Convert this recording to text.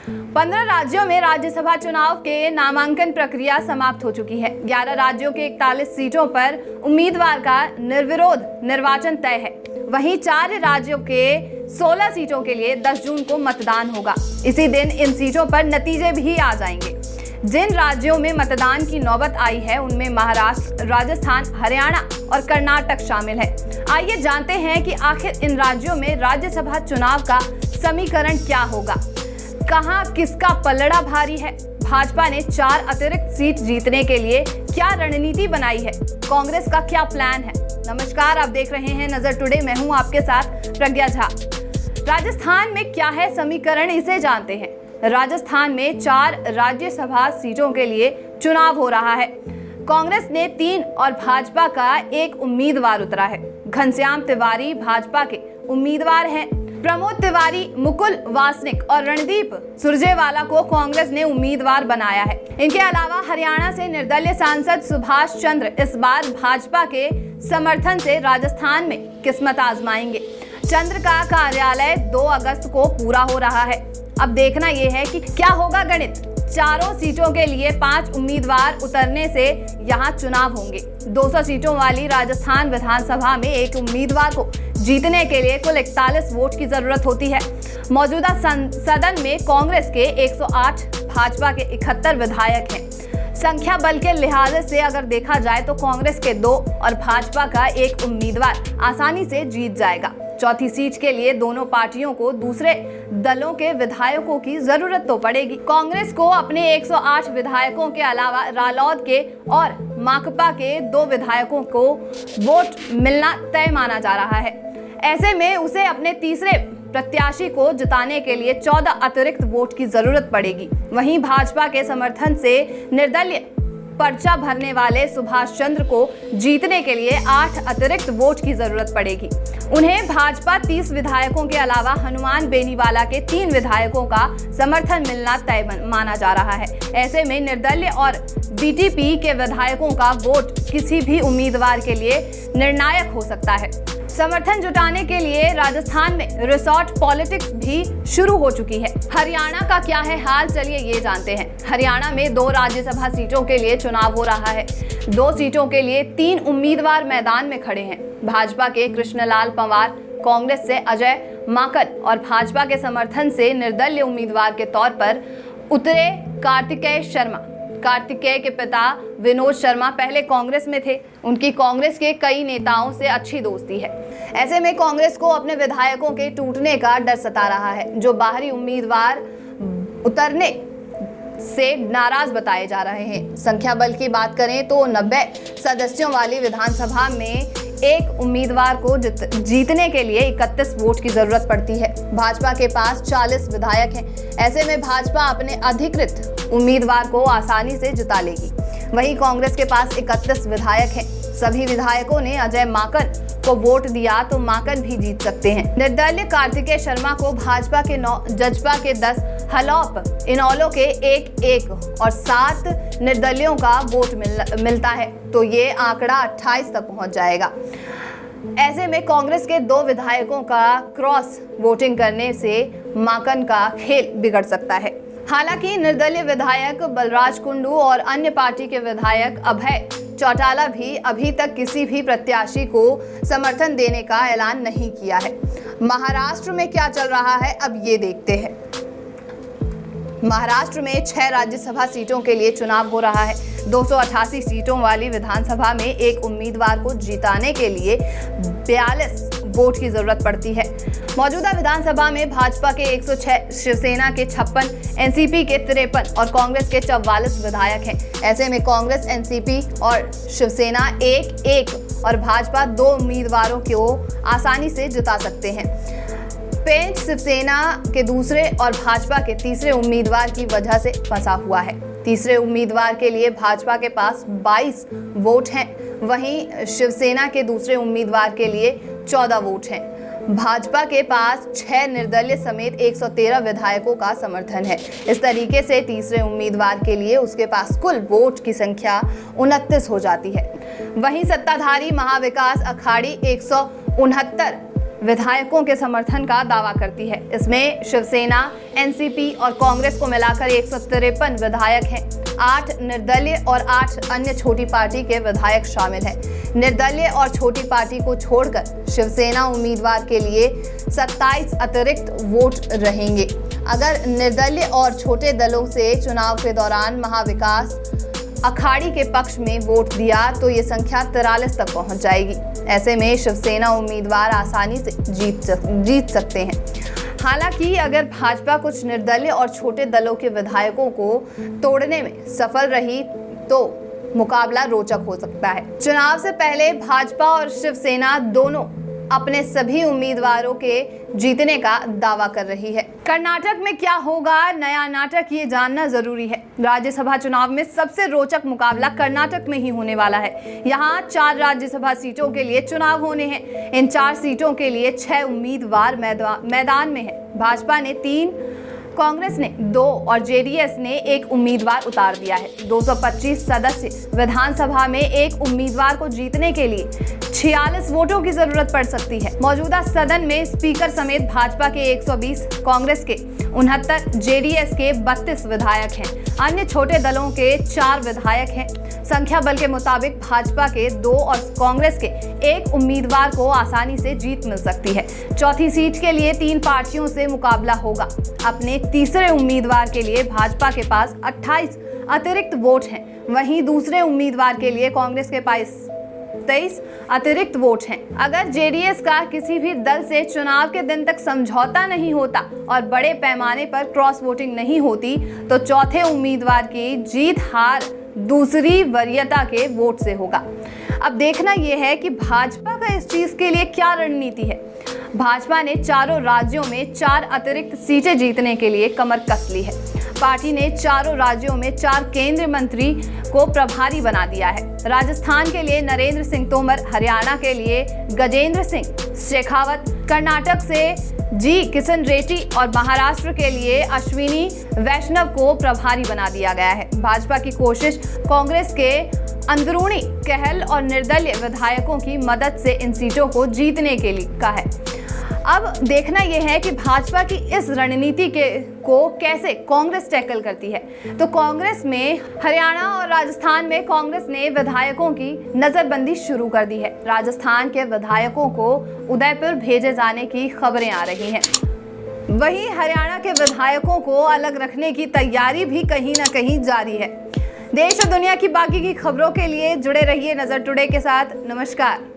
15 राज्यों में राज्यसभा चुनाव के नामांकन प्रक्रिया समाप्त हो चुकी है। 11 राज्यों के 41 सीटों पर उम्मीदवार का निर्विरोध निर्वाचन तय है। वहीं 4 राज्यों के 16 सीटों के लिए 10 जून को मतदान होगा। इसी दिन इन सीटों पर नतीजे भी आ जाएंगे। जिन राज्यों में मतदान की नौबत आई है उनमें महाराष्ट्र, राजस्थान, हरियाणा और कर्नाटक शामिल है। आइए जानते हैं कि आखिर इन राज्यों में राज्यसभा चुनाव का समीकरण क्या होगा, कहां किसका पलड़ा भारी है, भाजपा ने 4 अतिरिक्त सीट जीतने के लिए क्या रणनीति बनाई है, कांग्रेस का क्या प्लान है। नमस्कार, आप देख रहे हैं नजर टुडे। मैं हूं आपके साथ प्रज्ञा झा। राजस्थान में क्या है समीकरण, इसे जानते हैं। राजस्थान में 4 राज्यसभा सीटों के लिए चुनाव हो रहा है। कांग्रेस ने 3 और भाजपा का 1 उम्मीदवार उतरा है। घनश्याम तिवारी भाजपा के उम्मीदवार हैं। प्रमोद तिवारी, मुकुल वासनिक और रणदीप सुरजेवाला को कांग्रेस ने उम्मीदवार बनाया है। इनके अलावा हरियाणा से निर्दलीय सांसद सुभाष चंद्र इस बार भाजपा के समर्थन से राजस्थान में किस्मत आजमाएंगे। चंद्र का कार्यालय 2 अगस्त को पूरा हो रहा है। अब देखना यह है कि क्या होगा गणित। चारों सीटों के लिए 5 उम्मीदवार उतरने से यहाँ चुनाव होंगे। 200 सीटों वाली राजस्थान विधानसभा में एक उम्मीदवार को जीतने के लिए कुल 41 वोट की जरूरत होती है। मौजूदा सदन में कांग्रेस के 108, भाजपा के 71 विधायक हैं। संख्या बल के लिहाज से अगर देखा जाए तो कांग्रेस के 2 और भाजपा का 1 उम्मीदवार आसानी से जीत जाएगा। चौथी सीट के लिए दोनों पार्टियों को दूसरे दलों के विधायकों की जरूरत तो पड़ेगी। कांग्रेस को अपने 108 विधायकों के अलावा रालोद के और माकपा के 2 विधायकों को वोट मिलना तय माना जा रहा है। ऐसे में उसे अपने तीसरे प्रत्याशी को जिताने के लिए 14 अतिरिक्त वोट की जरूरत पड़ेगी। वहीं भाजपा के समर्थन से निर्दलीय पर्चा भरने वाले सुभाष चंद्र को जीतने के लिए 8 अतिरिक्त वोट की जरूरत पड़ेगी। उन्हें भाजपा 30 विधायकों के अलावा हनुमान बेनीवाला के 3 विधायकों का समर्थन मिलना तय माना जा रहा है। ऐसे में निर्दलीय और बीटीपी के विधायकों का वोट किसी भी उम्मीदवार के लिए निर्णायक हो सकता है। समर्थन जुटाने के लिए राजस्थान में रिसोर्ट पॉलिटिक्स भी शुरू हो चुकी है। हरियाणा का क्या है हाल, चलिए ये जानते हैं। हरियाणा में 2 राज्यसभा सीटों के लिए चुनाव हो रहा है। 2 सीटों के लिए 3 उम्मीदवार मैदान में खड़े हैं। भाजपा के कृष्णलाल पंवार, कांग्रेस से अजय माकन और भाजपा के समर्थन से निर्दलीय उम्मीदवार के तौर पर उतरे कार्तिकेय शर्मा। कार्तिकेय के पिता विनोद शर्मा पहले कांग्रेस में थे। उनकी कांग्रेस के कई नेताओं से अच्छी दोस्ती है। ऐसे में कांग्रेस को अपने विधायकों के टूटने का डर सता रहा है, जो बाहरी उम्मीदवार उतरने से नाराज बताए जा रहे हैं। संख्या बल की बात करें तो 90 सदस्यों वाली विधानसभा में एक उम्मीदवार को जीतने के लिए 31 वोट की जरूरत पड़ती है। भाजपा के पास 40 विधायक हैं। ऐसे में भाजपा अपने अधिकृत उम्मीदवार को आसानी से जिता लेगी। वहीं कांग्रेस के पास 31 विधायक हैं। सभी विधायकों ने अजय माकन को वोट दिया तो माकन भी जीत सकते हैं। निर्दलीय कार्तिकेय शर्मा को भाजपा के 9, जजपा के 10, हलौप इनौलो के 1 और 7 निर्दलियों का वोट मिलता है तो ये आंकड़ा 28 तक पहुंच जाएगा। ऐसे में कांग्रेस के 2 विधायकों का क्रॉस वोटिंग करने से माकन का खेल बिगड़ सकता है। हालांकि निर्दलीय विधायक बलराज कुंडू और अन्य पार्टी के विधायक अभय चौटाला भी अभी तक किसी भी प्रत्याशी को समर्थन देने का ऐलान नहीं किया है। महाराष्ट्र में क्या चल रहा है, अब ये देखते हैं। महाराष्ट्र में 6 राज्यसभा सीटों के लिए चुनाव हो रहा है। 288 सीटों वाली विधानसभा में एक उम्मीदवार को जिताने के लिए 42 वोट की जरूरत पड़ती है। मौजूदा विधानसभा में भाजपा के 106, शिवसेना के 56, एनसीपी के 53 और कांग्रेस के 44 विधायक हैं। ऐसे में कांग्रेस, एनसीपी और शिवसेना 1 और भाजपा 2 उम्मीदवारों को आसानी से जिता सकते हैं। पेंच शिवसेना के दूसरे और भाजपा के तीसरे उम्मीदवार की वजह से फंसा हुआ है। तीसरे उम्मीदवार के लिए भाजपा के पास 22 वोट हैं, वहीं शिवसेना के दूसरे उम्मीदवार के लिए 14 वोट हैं। भाजपा के पास 6 निर्दलीय समेत 113 विधायकों का समर्थन है। इस तरीके से तीसरे उम्मीदवार के लिए उसके पास कुल वोट की संख्या 29 हो जाती है। वहीं सत्ताधारी महाविकास अघाड़ी 169 विधायकों के समर्थन का दावा करती है। इसमें शिवसेना, एनसीपी और कांग्रेस को मिलाकर 153 विधायक हैं। 8 निर्दलीय और 8 अन्य छोटी पार्टी के विधायक शामिल हैं। निर्दलीय और छोटी पार्टी को छोड़कर शिवसेना उम्मीदवार के लिए 27 अतिरिक्त वोट रहेंगे। अगर निर्दलीय और छोटे दलों से चुनाव के दौरान महाविकास अखाड़ी के पक्ष में वोट दिया तो ये संख्या 43 तक पहुंच जाएगी। ऐसे में शिवसेना उम्मीदवार आसानी से जीत सकते हैं। हालांकि अगर भाजपा कुछ निर्दलीय और छोटे दलों के विधायकों को तोड़ने में सफल रही तो मुकाबला रोचक हो सकता है। चुनाव से पहले भाजपा और शिवसेना दोनों अपने सभी उम्मीदवारों के जीतने का दावा कर रही है। कर्नाटक में क्या होगा, नया नाटक, ये जानना जरूरी है। राज्यसभा चुनाव में सबसे रोचक मुकाबला कर्नाटक में ही होने वाला है। यहाँ 4 राज्यसभा सीटों के लिए चुनाव होने हैं। इन 4 सीटों के लिए 6 उम्मीदवार मैदान में हैं। भाजपा ने 3, कांग्रेस ने 2 और जेडीएस ने 1 उम्मीदवार उतार दिया है। 225 सदस्य विधानसभा में एक उम्मीदवार को जीतने के लिए 46 वोटों की जरूरत पड़ सकती है। मौजूदा सदन में स्पीकर समेत भाजपा के 120, कांग्रेस के 69, जेडीएस के 32 विधायक हैं। अन्य छोटे दलों के 4 विधायक हैं। संख्या बल के मुताबिक भाजपा के 2 और कांग्रेस के 1 उम्मीदवार को आसानी से जीत मिल सकती है। चौथी सीट के लिए 3 पार्टियों से मुकाबला होगा। अपने तीसरे उम्मीदवार के लिए भाजपा के पास 28 अतिरिक्त वोट हैं। वहीं दूसरे उम्मीदवार के लिए कांग्रेस के पास 23 अतिरिक्त वोट हैं। अगर जेडीएस का किसी भी दल से चुनाव के दिन तक समझौता नहीं होता और बड़े पैमाने पर क्रॉस वोटिंग नहीं होती तो चौथे उम्मीदवार की जीत हार दूसरी वरीयता के वोट से होगा। अब देखना यह है कि भाजपा का इस चीज के लिए क्या रणनीति है। भाजपा ने चारों राज्यों में 4 अतिरिक्त सीटें जीतने के लिए कमर कस ली है। पार्टी ने चारों राज्यों में 4 केंद्रीय मंत्री को प्रभारी बना दिया है। राजस्थान के लिए नरेंद्र सिंह तोमर, हरियाणा के लिए गजेंद्र सिंह शेखावत, कर्नाटक से जी किशन रेड्डी और महाराष्ट्र के लिए अश्विनी वैष्णव को प्रभारी बना दिया गया है। भाजपा की कोशिश कांग्रेस के अंदरूनी कहल और निर्दलीय विधायकों की मदद से इन सीटों को जीतने के लिए का है। अब देखना यह है कि भाजपा की इस रणनीति को कैसे कांग्रेस टैकल करती है। तो कांग्रेस में हरियाणा और राजस्थान में कांग्रेस ने विधायकों की नजरबंदी शुरू कर दी है। राजस्थान के विधायकों को उदयपुर भेजे जाने की खबरें आ रही हैं। वहीं हरियाणा के विधायकों को अलग रखने की तैयारी भी कहीं ना कहीं जारी है। देश और दुनिया की बाकी की खबरों के लिए जुड़े रहिए नजर टुडे के साथ। नमस्कार।